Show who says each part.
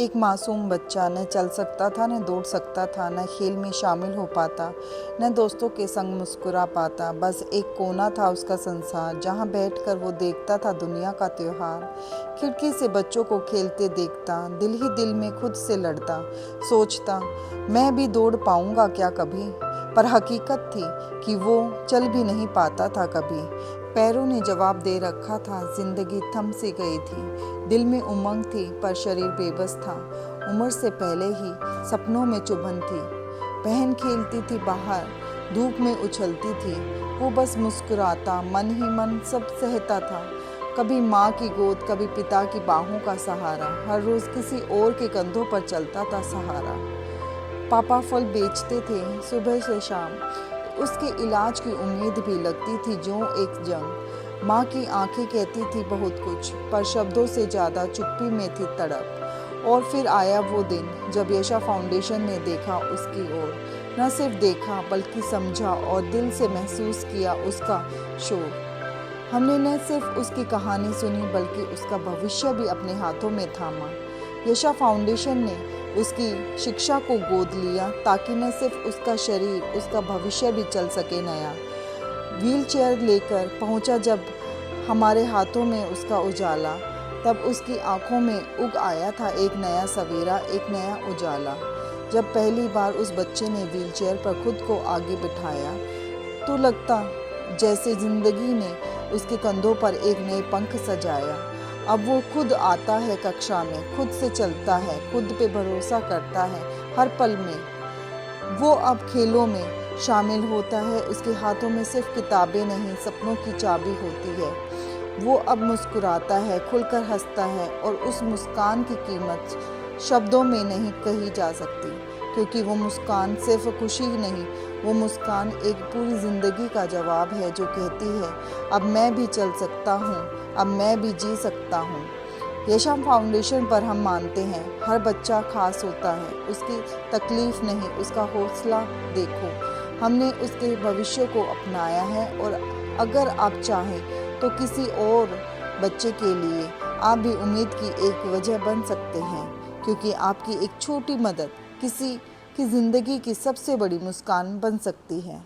Speaker 1: एक मासूम बच्चा न चल सकता था, न दौड़ सकता था, न खेल में शामिल हो पाता, न दोस्तों के संग मुस्कुरा पाता। बस एक कोना था उसका संसार, जहाँ बैठकर वो देखता था दुनिया का त्योहार। खिड़की से बच्चों को खेलते देखता, दिल ही दिल में खुद से लड़ता, सोचता मैं भी दौड़ पाऊंगा क्या कभी। पर हकीकत थी कि वो चल भी नहीं पाता था कभी। पैरों ने जवाब दे रखा था, जिंदगी थम सी गई थी। दिल में उमंग थी पर शरीर बेबस था। उम्र से पहले ही सपनों में चुभन थी। बहन खेलती थी बाहर, धूप में उछलती थी। वो बस मुस्कुराता, मन ही मन सब सहता था। कभी माँ की गोद, कभी पिता की बाहों का सहारा। हर रोज किसी और के कंधों पर चलता था सहारा। पापा फल बेचते थे सुबह से शाम, उसके इलाज की उम्मीद भी लगती थी जो एक जंग। माँ की आंखें कहती थी बहुत कुछ, पर शब्दों से ज़्यादा चुप्पी में थी तड़प। और फिर आया वो दिन जब यशा फाउंडेशन ने देखा उसकी ओर। न सिर्फ देखा बल्कि समझा और दिल से महसूस किया उसका शोर। हमने न सिर्फ उसकी कहानी सुनी बल्कि उसका भविष्य भी अपने हाथों में थामा। यशा फाउंडेशन ने उसकी शिक्षा को गोद लिया ताकि न सिर्फ उसका शरीर, उसका भविष्य भी चल सके नया। व्हील चेयर लेकर पहुंचा जब हमारे हाथों में उसका उजाला, तब उसकी आंखों में उग आया था एक नया सवेरा, एक नया उजाला। जब पहली बार उस बच्चे ने व्हील चेयर पर खुद को आगे बिठाया तो लगता जैसे जिंदगी ने उसके कंधों पर एक नए पंख सजाया। अब वो खुद आता है कक्षा में, खुद से चलता है, खुद पे भरोसा करता है हर पल में। वो अब खेलों में शामिल होता है, उसके हाथों में सिर्फ किताबें नहीं सपनों की चाबी होती है। वो अब मुस्कुराता है, खुलकर हंसता है और उस मुस्कान की कीमत शब्दों में नहीं कही जा सकती, क्योंकि वो मुस्कान सिर्फ खुशी नहीं, वो मुस्कान एक पूरी ज़िंदगी का जवाब है जो कहती है अब मैं भी चल सकता हूँ, अब मैं भी जी सकता हूँ। यशा फाउंडेशन पर हम मानते हैं हर बच्चा खास होता है, उसकी तकलीफ़ नहीं उसका हौसला देखो। हमने उसके भविष्य को अपनाया है और अगर आप चाहें तो किसी और बच्चे के लिए आप भी उम्मीद की एक वजह बन सकते हैं, क्योंकि आपकी एक छोटी मदद किसी की ज़िंदगी की सबसे बड़ी मुस्कान बन सकती है।